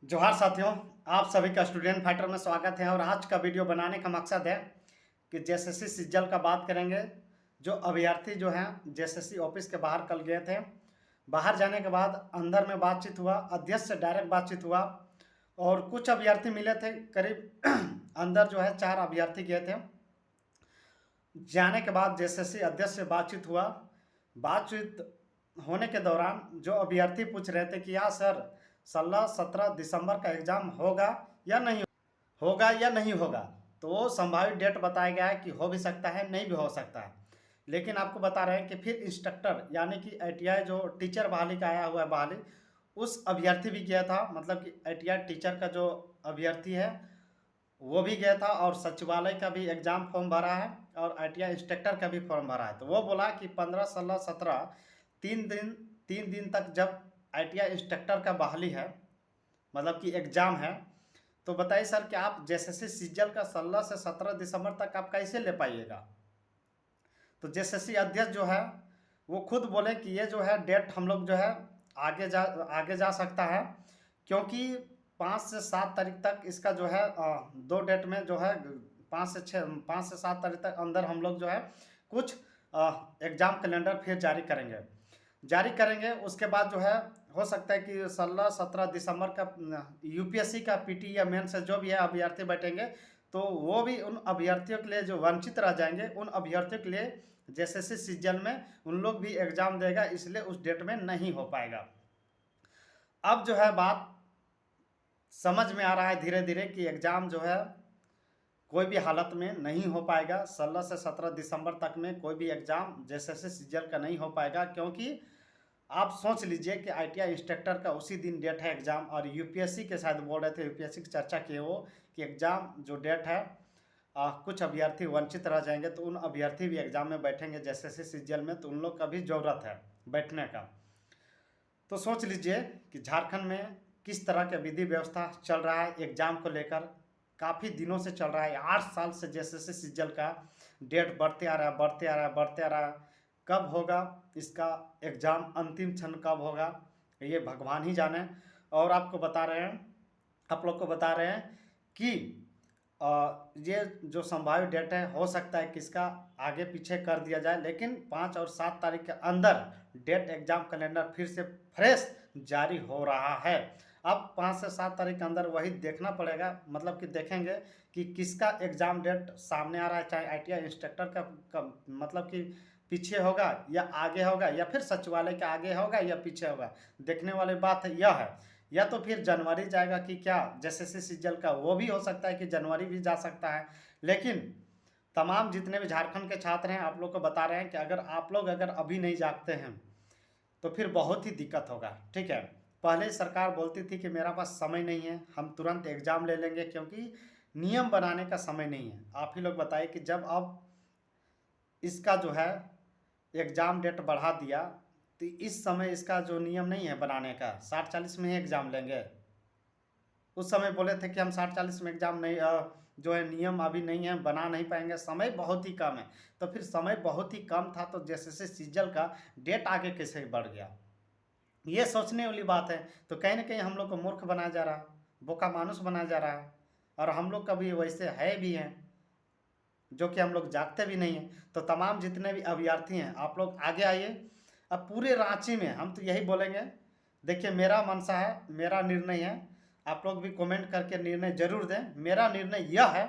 जोहार साथियों, आप सभी का स्टूडेंट फाइटर में स्वागत है। और आज का वीडियो बनाने का मकसद है कि जेएसएससी सिज्जल का बात करेंगे। जो अभ्यर्थी जो हैं जेएसएससी ऑफिस के बाहर कल गए थे, बाहर जाने के बाद अंदर में बातचीत हुआ, अध्यक्ष से डायरेक्ट बातचीत हुआ और कुछ अभ्यर्थी मिले थे। करीब अंदर जो है 4 अभ्यर्थी गए थे। जाने के बाद जेएसएससी अध्यक्ष से बातचीत हुआ। बातचीत होने के दौरान जो अभ्यर्थी पूछ रहे थे कि या सर 16-17 दिसंबर का एग्ज़ाम होगा या नहीं होगा, तो वो संभावित डेट बताया गया है कि हो भी सकता है, नहीं भी हो सकता है। लेकिन आपको बता रहे हैं कि फिर इंस्ट्रक्टर यानी कि आईटीआई जो टीचर बहाली का आया हुआ है बहाली, उस अभ्यर्थी भी गया था। मतलब कि आईटीआई टीचर का जो अभ्यर्थी है वो भी गया था और सचिवालय का भी एग्ज़ाम फॉर्म भरा है और आईटीआई इंस्ट्रक्टर का भी फॉर्म भरा है। तो वो बोला कि 15, 16, 17 3 दिन तक जब आईटीआई इंस्ट्रक्टर का बहाली है, मतलब कि एग्ज़ाम है, तो बताइए सर कि आप जेएसएससी सिज्जल का 16 से 17 दिसंबर तक आप कैसे ले पाइएगा। तो जेएसएससी अध्यक्ष जो है वो खुद बोले कि ये जो है डेट हम लोग जो है आगे जा सकता है, क्योंकि 5 से 7 तारीख तक इसका जो है 2 डेट में जो है 5 से 7 तारीख तक अंदर हम लोग जो है कुछ एग्ज़ाम कैलेंडर फिर जारी करेंगे। उसके बाद जो है हो सकता है कि 16-17 दिसंबर का यूपीएससी का पीटी या मेंस से जो भी है अभ्यर्थी बैठेंगे, तो वो भी उन अभ्यर्थियों के लिए जो वंचित रह जाएंगे, उन अभ्यर्थियों के लिए जेएसएससी सीजन में उन लोग भी एग्ज़ाम देगा, इसलिए उस डेट में नहीं हो पाएगा। अब जो है बात समझ में आ रहा है धीरे धीरे कि एग्ज़ाम जो है कोई भी हालत में नहीं हो पाएगा। 16 से 17 दिसंबर तक में कोई भी एग्ज़ाम जेएसएससी सीजल का नहीं हो पाएगा, क्योंकि आप सोच लीजिए कि आईटीआई इंस्ट्रक्टर का उसी दिन डेट है एग्ज़ाम, और यूपीएससी के शायद बोल रहे थे, यूपीएससी की चर्चा किए वो कि एग्ज़ाम जो डेट है कुछ अभ्यर्थी वंचित रह जाएंगे, तो उन अभ्यर्थी भी एग्ज़ाम में बैठेंगे जेएसएससी सीजल में, तो उन लोग का भी ज़रूरत है बैठने का। तो सोच लीजिए कि झारखंड में किस तरह का विधि व्यवस्था चल रहा है एग्ज़ाम को लेकर। काफ़ी दिनों से चल रहा है, 8 साल से जेएसएससी सीजल का डेट बढ़ते आ रहा है, बढ़ते आ रहा है, बढ़ते आ रहा है। कब होगा इसका एग्ज़ाम, अंतिम क्षण कब होगा, ये भगवान ही जाने। और आप लोग को बता रहे हैं कि ये जो संभावित डेट है हो सकता है कि इसका आगे पीछे कर दिया जाए, लेकिन 5 और 7 तारीख के अंदर डेट एग्ज़ाम कैलेंडर फिर से फ्रेश जारी हो रहा है। अब 5 से 7 तारीख के अंदर वही देखना पड़ेगा, मतलब कि देखेंगे कि किसका एग्ज़ाम डेट सामने आ रहा है, चाहे आईटीआई इंस्ट्रक्टर का मतलब कि पीछे होगा या आगे होगा, या फिर सचिवालय के आगे होगा या पीछे होगा। देखने वाली बात यह है, या तो फिर जनवरी जाएगा कि क्या जेएसएससी सीजल का, वो भी हो सकता है कि जनवरी भी जा सकता है। लेकिन तमाम जितने भी झारखंड के छात्र हैं आप लोग को बता रहे हैं कि अगर आप लोग अभी नहीं जागते हैं तो फिर बहुत ही दिक्कत होगा। ठीक है, पहले सरकार बोलती थी कि मेरा पास समय नहीं है, हम तुरंत एग्ज़ाम ले लेंगे, क्योंकि नियम बनाने का समय नहीं है। आप ही लोग बताइए कि जब अब इसका जो है एग्ज़ाम डेट बढ़ा दिया, तो इस समय इसका जो नियम नहीं है बनाने का, 60-40 में ही एग्ज़ाम लेंगे। उस समय बोले थे कि हम 60-40 में एग्ज़ाम नहीं जो है नियम अभी नहीं है, बना नहीं पाएंगे, समय बहुत ही कम है। तो फिर समय बहुत ही कम था तो जेएसएससी सीजल का डेट आगे कैसे बढ़ गया, ये सोचने वाली बात है। तो कहीं ना कहीं हम लोग को मूर्ख बनाया जा रहा है, बोका मानुस बनाया जा रहा है, और हम लोग का भी वैसे है भी हैं जो कि हम लोग जागते भी नहीं हैं। तो तमाम जितने भी अभ्यर्थी हैं आप लोग आगे आइए। अब पूरे रांची में हम तो यही बोलेंगे, देखिए मेरा मनसा है, मेरा निर्णय है, आप लोग भी कमेंट करके निर्णय जरूर दें। मेरा निर्णय यह है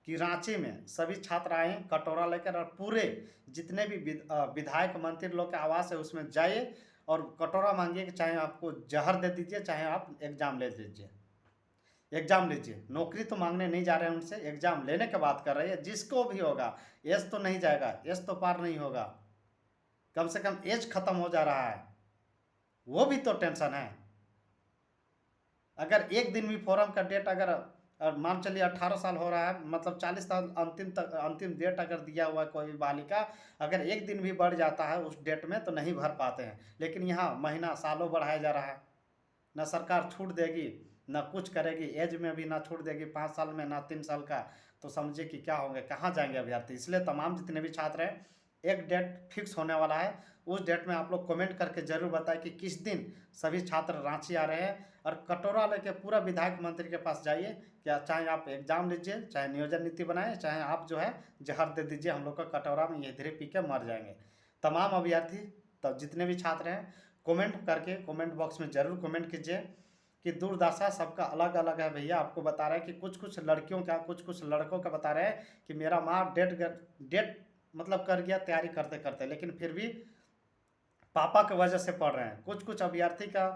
कि रांची में सभी छात्र आएँ कटोरा लेकर, और पूरे जितने भी विधायक मंत्री लोग के आवास है उसमें जाइए और कटोरा मांगिए कि चाहे आपको जहर दे दीजिए, चाहे आप एग्ज़ाम ले लीजिए, एग्ज़ाम लीजिए। नौकरी तो मांगने नहीं जा रहे हैं उनसे, एग्ज़ाम लेने की बात कर रही है। जिसको भी होगा, एज तो नहीं जाएगा, एज तो पार नहीं होगा, कम से कम एज खत्म हो जा रहा है, वो भी तो टेंशन है। अगर एक दिन भी फॉर्म का डेट अगर मान चलिए 18 साल हो रहा है, मतलब 40 साल अंतिम डेट अगर दिया हुआ है कोई भी बालिका, अगर एक दिन भी बढ़ जाता है उस डेट में तो नहीं भर पाते हैं। लेकिन यहाँ महीना सालों बढ़ाया जा रहा है, ना सरकार छूट देगी ना कुछ करेगी, एज में भी ना छूट देगी, 5 साल में ना 3 साल का। तो समझिए कि क्या होंगे, कहाँ जाएंगे अभ्यर्थी। इसलिए तमाम जितने भी छात्र हैं एक डेट फिक्स होने वाला है। उस डेट में आप लोग कमेंट करके ज़रूर बताएं कि किस दिन सभी छात्र रांची आ रहे हैं, और कटोरा लेके पूरा विधायक मंत्री के पास जाइए। क्या चाहे आप एग्ज़ाम लीजिए, चाहे नियोजन नीति बनाएं, चाहे आप जो है जहर दे दीजिए, हम लोग का कटोरा में ये धीरे पी के मर जाएंगे। तमाम अभ्यर्थी तब जितने भी छात्र हैं, कमेंट करके कमेंट बॉक्स में ज़रूर कमेंट कीजिए कि दुर्दशा सबका अलग अलग है भैया। आपको बता रहे हैं कि कुछ कुछ लड़कियों का, कुछ कुछ लड़कों का बता रहे हैं कि मेरा माँ डेट मतलब कर गया तैयारी करते करते, लेकिन फिर भी पापा की वजह से पढ़ रहे हैं। कुछ कुछ अभ्यर्थी का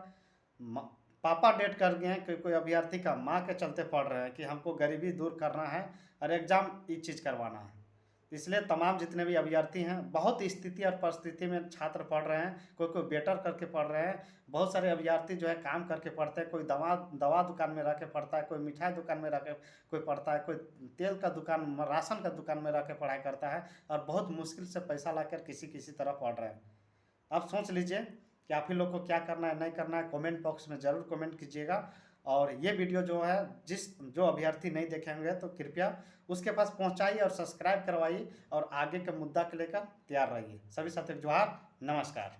पापा डेट कर गए हैं, कोई अभ्यर्थी का माँ के चलते पढ़ रहे हैं कि हमको गरीबी दूर करना है और एग्ज़ाम ये चीज़ करवाना है। इसलिए तमाम जितने भी अभ्यर्थी हैं, बहुत स्थिति और परिस्थिति में छात्र पढ़ रहे हैं। कोई कोई बेटर करके पढ़ रहे हैं, बहुत सारे अभ्यर्थी जो है काम करके पढ़ते हैं। कोई दवा दुकान में रह के पढ़ता है, कोई मिठाई दुकान में रह के कोई पढ़ता है, कोई तेल का दुकान, राशन का दुकान में रह के पढ़ाई करता है, और बहुत मुश्किल से पैसा लाकर किसी किसी तरह पढ़ रहे हैं। आप सोच लीजिए कि आप ही लोग को क्या करना है, नहीं करना है। कमेंट बॉक्स में ज़रूर कमेंट कीजिएगा। और ये वीडियो जो है जो अभ्यर्थी नहीं देखेंगे तो कृपया उसके पास पहुंचाइए और सब्सक्राइब करवाइए, और आगे के मुद्दा के लेकर तैयार रहिए। सभी साथियों को जोहार, नमस्कार।